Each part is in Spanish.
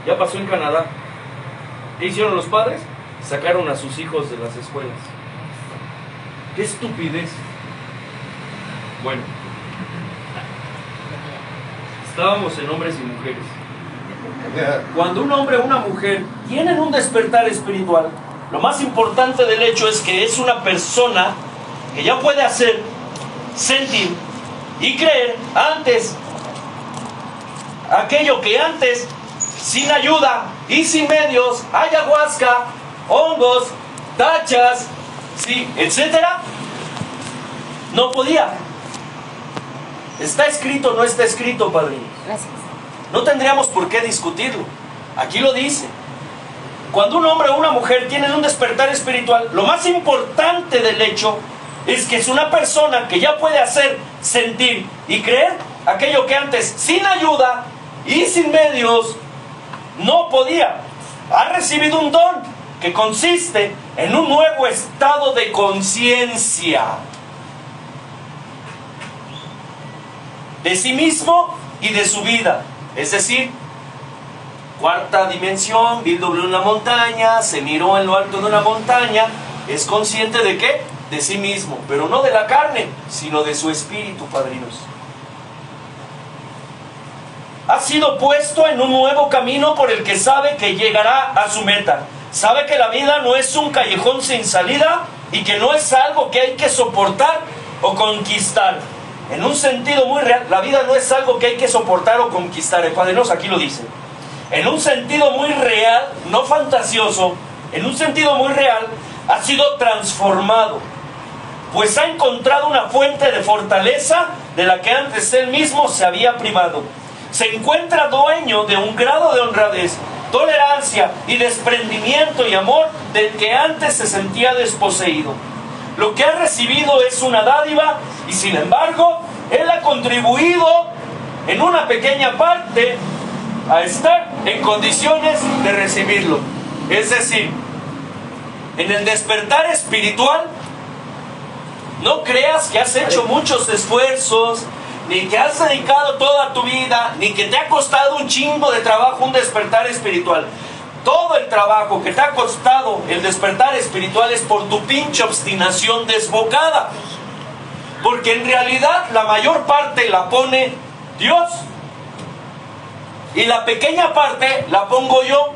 Ya pasó en Canadá. ¿Qué hicieron los padres? Sacaron a sus hijos de las escuelas. ¡Qué estupidez! Bueno, estábamos en hombres y mujeres. Cuando un hombre o una mujer tienen un despertar espiritual, lo más importante del hecho es que es una persona que ya puede hacer, sentir y creer antes aquello que antes, sin ayuda y sin medios, ayahuasca, hongos, tachas, sí, etcétera, no podía. ¿Está escrito o no está escrito, padrinos? Gracias. No tendríamos por qué discutirlo. Aquí lo dice. Cuando un hombre o una mujer tienen un despertar espiritual, lo más importante del hecho es que es una persona que ya puede hacer, sentir y creer aquello que antes, sin ayuda y sin medios, no podía. Ha recibido un don que consiste en un nuevo estado de conciencia de sí mismo y de su vida. Es decir, cuarta dimensión, viendo en una montaña, se miró en lo alto de una montaña, es consciente ¿de qué? De sí mismo, pero no de la carne, sino de su espíritu, padrinos. Ha sido puesto en un nuevo camino por el que sabe que llegará a su meta. Sabe que la vida no es un callejón sin salida y que no es algo que hay que soportar o conquistar. En un sentido muy real, la vida no es algo que hay que soportar o conquistar. El Padre aquí lo dice. En un sentido muy real, no fantasioso, en un sentido muy real, ha sido transformado, pues ha encontrado una fuente de fortaleza de la que antes él mismo se había privado. Se encuentra dueño de un grado de honradez, tolerancia y desprendimiento y amor del que antes se sentía desposeído. Lo que ha recibido es una dádiva y sin embargo, él ha contribuido en una pequeña parte a estar en condiciones de recibirlo. Es decir, en el despertar espiritual, no creas que has hecho muchos esfuerzos, ni que has dedicado toda tu vida, ni que te ha costado un chingo de trabajo un despertar espiritual. Todo el trabajo que te ha costado el despertar espiritual es por tu pinche obstinación desbocada. Porque en realidad la mayor parte la pone Dios. Y la pequeña parte la pongo yo.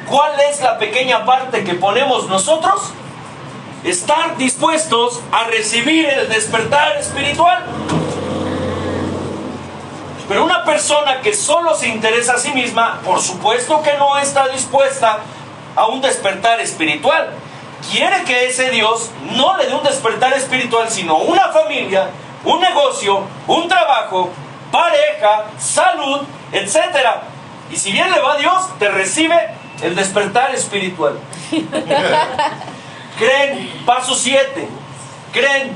¿Cuál es la pequeña parte que ponemos nosotros? Estar dispuestos a recibir el despertar espiritual. Pero una persona que solo se interesa a sí misma, por supuesto que no está dispuesta a un despertar espiritual. Quiere que ese Dios no le dé un despertar espiritual, sino una familia, un negocio, un trabajo, pareja, salud, etc. Y si bien le va a Dios, te recibe el despertar espiritual. Creen, paso 7, creen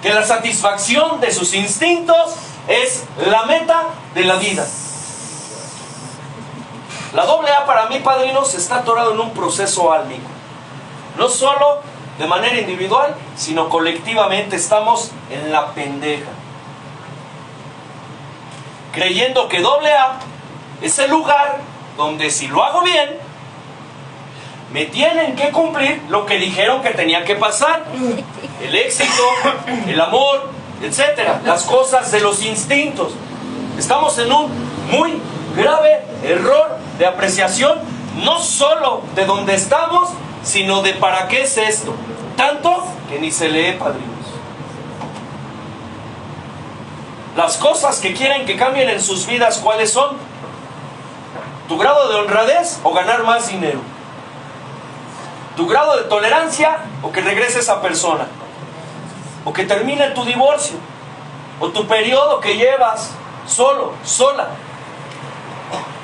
que la satisfacción de sus instintos es la meta de la vida. La AA para mí, padrinos, está atorado en un proceso álmico. No solo de manera individual, sino colectivamente estamos en la pendeja. Creyendo que AA es el lugar donde si lo hago bien, me tienen que cumplir lo que dijeron que tenía que pasar. El éxito, el amor, etcétera, las cosas de los instintos. Estamos en un muy grave error de apreciación, no solo de dónde estamos, sino de para qué es esto. Tanto que ni se lee, padrinos. Las cosas que quieren que cambien en sus vidas, ¿cuáles son? ¿Tu grado de honradez o ganar más dinero? ¿Tu grado de tolerancia o que regrese esa persona? ¿O que termine tu divorcio? ¿O tu periodo que llevas solo, sola?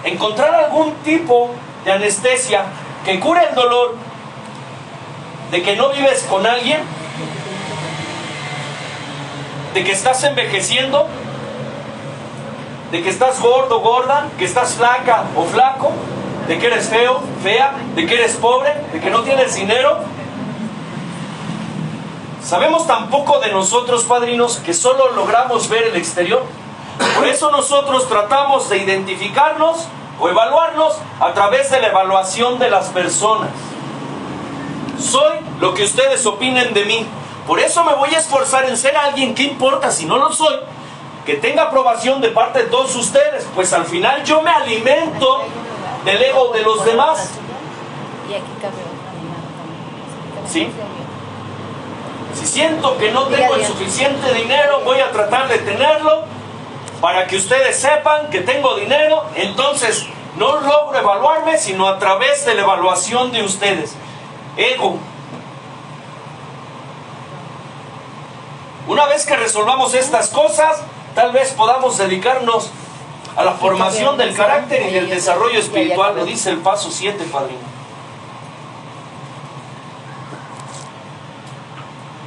Encontrar algún tipo de anestesia que cure el dolor de que no vives con alguien, de que estás envejeciendo, de que estás gordo, gorda, que estás flaca o flaco, de que eres feo, fea, de que eres pobre, de que no tienes dinero. Sabemos tan poco de nosotros, padrinos, que solo logramos ver el exterior. Por eso nosotros tratamos de identificarnos o evaluarnos a través de la evaluación de las personas. Soy lo que ustedes opinen de mí. Por eso me voy a esforzar en ser alguien. ¿Qué importa si no lo soy? Que tenga aprobación de parte de todos ustedes, pues al final yo me alimento del ego de los demás. ¿Sí? Si siento que no tengo el suficiente dinero, voy a tratar de tenerlo para que ustedes sepan que tengo dinero. Entonces no logro evaluarme sino a través de la evaluación de ustedes. Ego. Una vez que resolvamos estas cosas, tal vez podamos dedicarnos a la formación del carácter y del desarrollo espiritual. Lo dice el paso 7, padrino.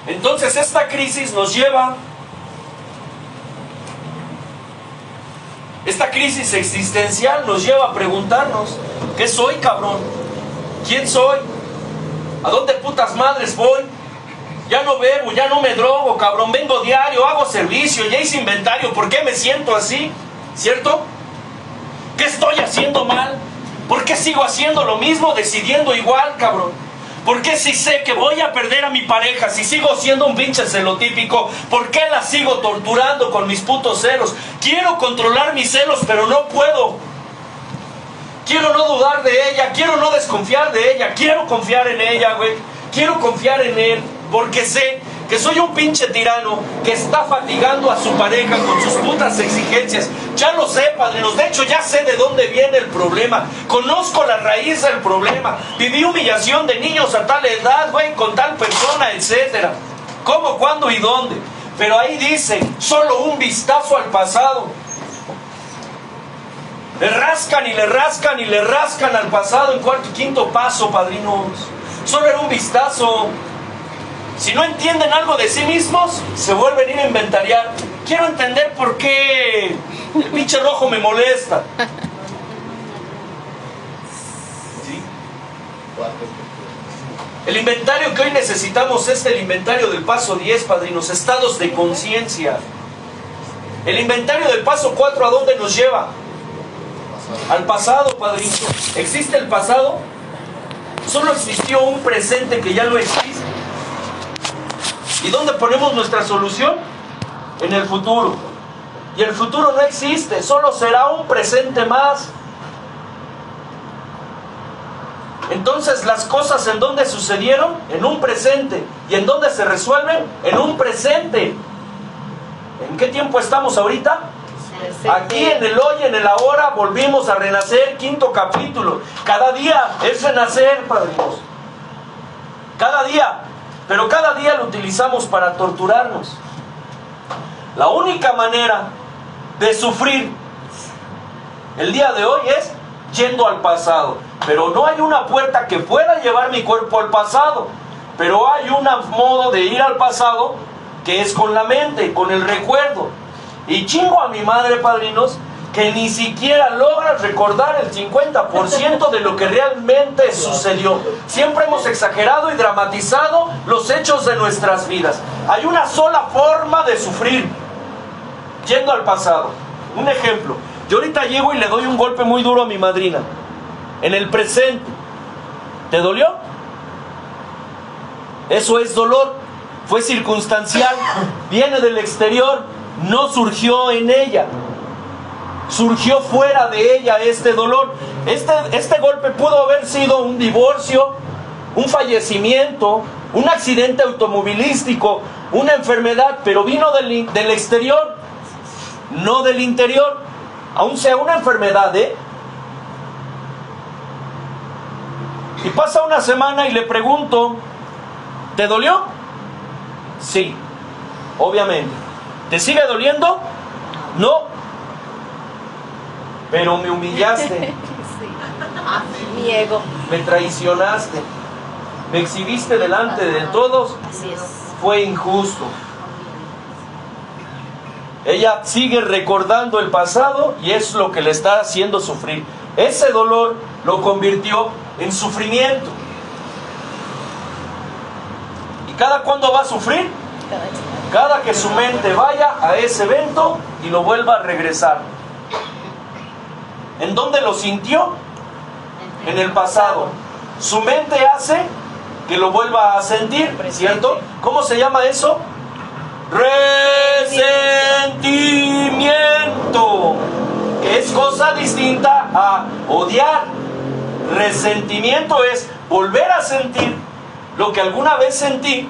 Entonces esta crisis nos lleva, esta crisis existencial nos lleva a preguntarnos: ¿qué soy, cabrón? ¿Quién soy? ¿A dónde putas madres voy? Ya no bebo, ya no me drogo, cabrón. Vengo diario, hago servicio, ya hice inventario. ¿Por qué me siento así? ¿Cierto? ¿Qué estoy haciendo mal? ¿Por qué sigo haciendo lo mismo, decidiendo igual, cabrón? ¿Por qué si sé que voy a perder a mi pareja, si sigo siendo un pinche celotípico, por qué la sigo torturando con mis putos celos? Quiero controlar mis celos, pero no puedo. Quiero no dudar de ella, quiero no desconfiar de ella, quiero confiar en ella, güey. Quiero confiar en él, porque sé que soy un pinche tirano que está fatigando a su pareja con sus putas exigencias. Ya lo sé, padrinos, de hecho ya sé de dónde viene el problema. Conozco la raíz del problema. Viví humillación de niños a tal edad, güey, con tal persona, etcétera. ¿Cómo, cuándo y dónde? Pero ahí dice, solo un vistazo al pasado. Le rascan y le rascan y le rascan al pasado en cuarto y quinto paso, padrinos. Solo era un vistazo. Si no entienden algo de sí mismos, se vuelven a ir a inventariar. Quiero entender por qué el pinche rojo me molesta. ¿Sí? El inventario que hoy necesitamos es el inventario del paso 10, padrinos, estados de conciencia. El inventario del paso 4, ¿a dónde nos lleva? Al pasado, padrino. ¿Existe el pasado? Solo existió un presente que ya no existe. ¿Y dónde ponemos nuestra solución? En el futuro. Y el futuro no existe, solo será un presente más. Entonces las cosas, ¿en dónde sucedieron? En un presente. ¿Y en dónde se resuelven? En un presente. ¿En qué tiempo estamos ahorita? Aquí en el hoy, en el ahora, volvimos a renacer, quinto capítulo. Cada día es renacer, padrinos. Cada día. Pero cada día lo utilizamos para torturarnos. La única manera de sufrir el día de hoy es yendo al pasado. Pero no hay una puerta que pueda llevar mi cuerpo al pasado. Pero hay un modo de ir al pasado que es con la mente, con el recuerdo. Y chingo a mi madre, padrinos, que ni siquiera logras recordar el 50% de lo que realmente sucedió. Siempre hemos exagerado y dramatizado los hechos de nuestras vidas. Hay una sola forma de sufrir: yendo al pasado. Un ejemplo: yo ahorita llego y le doy un golpe muy duro a mi madrina. En el presente. ¿Te dolió? Eso es dolor. Fue circunstancial. Viene del exterior. No surgió en ella. Surgió fuera de ella este dolor. Este golpe pudo haber sido un divorcio, un fallecimiento, un accidente automovilístico, una enfermedad, pero vino del exterior, no del interior. Aun sea una enfermedad, Y pasa una semana y le pregunto: ¿te dolió? Sí, obviamente. ¿Te sigue doliendo? No. Pero me humillaste. Sí. Mi ego. Me traicionaste. Me exhibiste delante de todos. Así es. Fue injusto. Ella sigue recordando el pasado y es lo que le está haciendo sufrir. Ese dolor lo convirtió en sufrimiento. ¿Y cada cuándo va a sufrir? Cada que su mente vaya a ese evento y lo vuelva a regresar. ¿En dónde lo sintió? En el pasado. Su mente hace que lo vuelva a sentir, ¿cierto? ¿Cómo se llama eso? Resentimiento, que es cosa distinta a odiar. Resentimiento es volver a sentir lo que alguna vez sentí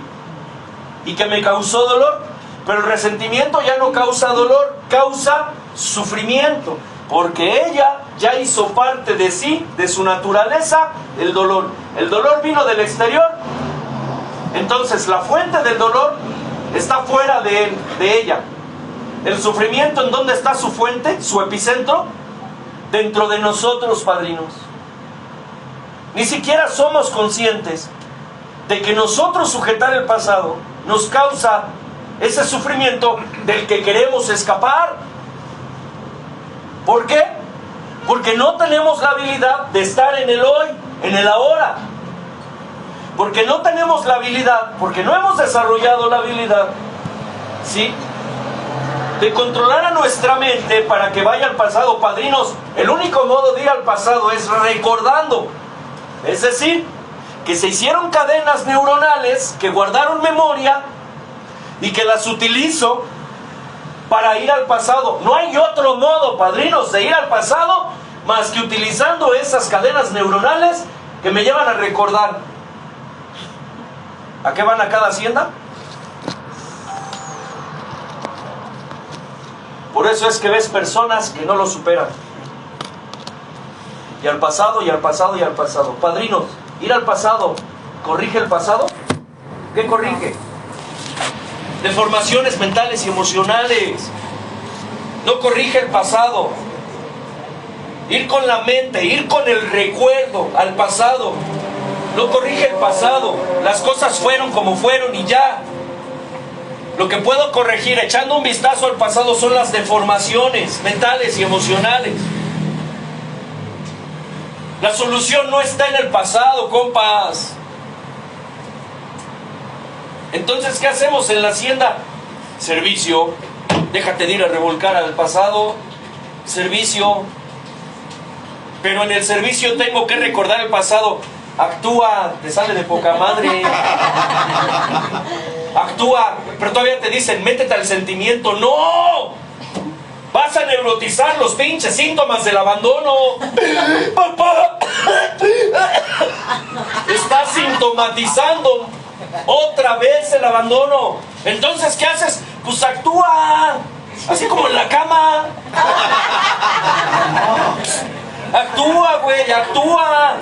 y que me causó dolor, pero el resentimiento ya no causa dolor, causa sufrimiento, porque ella ya hizo parte de sí, de su naturaleza, el dolor. El dolor vino del exterior, entonces la fuente del dolor está fuera de ella. El sufrimiento, ¿en dónde está su fuente, su epicentro? Dentro de nosotros, padrinos. Ni siquiera somos conscientes de que nosotros sujetar el pasado nos causa ese sufrimiento del que queremos escapar. ¿Por qué? Porque no tenemos la habilidad de estar en el hoy, en el ahora. Porque no tenemos la habilidad, porque no hemos desarrollado la habilidad, ¿sí?, de controlar a nuestra mente para que vaya al pasado. Padrinos, el único modo de ir al pasado es recordando. Es decir, que se hicieron cadenas neuronales que guardaron memoria y que las utilizo para ir al pasado. No hay otro modo, padrinos, de ir al pasado más que utilizando esas cadenas neuronales que me llevan a recordar. ¿A qué van a cada hacienda? Por eso es que ves personas que no lo superan. Y al pasado, y al pasado, y al pasado. Padrinos, ir al pasado, ¿corrige el pasado? ¿Qué corrige? Deformaciones mentales y emocionales. No corrige el pasado. Ir con la mente, ir con el recuerdo al pasado, no corrige el pasado. Las cosas fueron como fueron y ya. Lo que puedo corregir echando un vistazo al pasado son las deformaciones mentales y emocionales. La solución no está en el pasado, compas. Entonces, ¿qué hacemos en la hacienda? Servicio. Déjate de ir a revolcar al pasado. Servicio. Pero en el servicio tengo que recordar el pasado. Actúa, te sale de poca madre. Actúa, pero todavía te dicen, métete al sentimiento. ¡No! Vas a neurotizar los pinches síntomas del abandono. ¡Papá! Estás sintomatizando otra vez el abandono. Entonces, ¿qué haces? Pues actúa. Así como en la cama. Actúa, güey, actúa.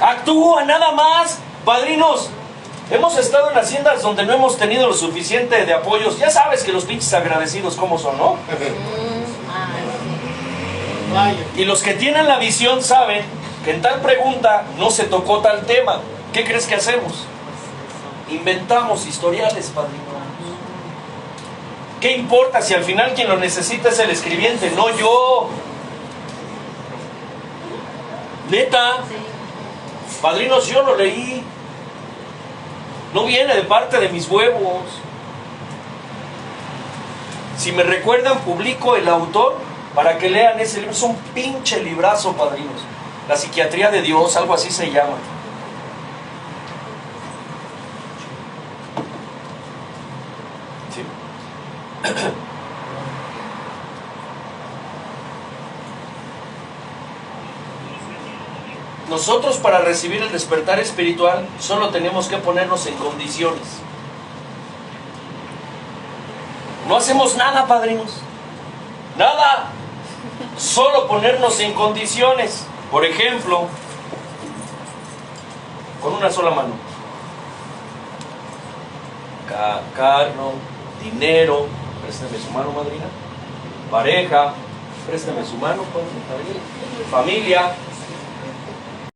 Actúa, nada más. Padrinos, hemos estado en haciendas donde no hemos tenido lo suficiente de apoyos. Ya sabes que los pinches agradecidos cómo son, ¿no? Y los que tienen la visión saben que en tal pregunta no se tocó tal tema. ¿Qué crees que hacemos? Inventamos historiales, padrinos. ¿Qué importa si al final quien lo necesita es el escribiente, no yo? Neta. Padrinos, yo lo leí. No viene de parte de mis huevos. Si me recuerdan, publico el autor para que lean ese libro. Es un pinche librazo, padrinos. La psiquiatría de Dios, algo así se llama. ¿Sí? Nosotros, para recibir el despertar espiritual, solo tenemos que ponernos en condiciones. No hacemos nada, padrinos. Nada. Solo ponernos en condiciones. Por ejemplo, con una sola mano. Carro, dinero, préstame su mano, madrina. Pareja, préstame su mano, padrino. Familia.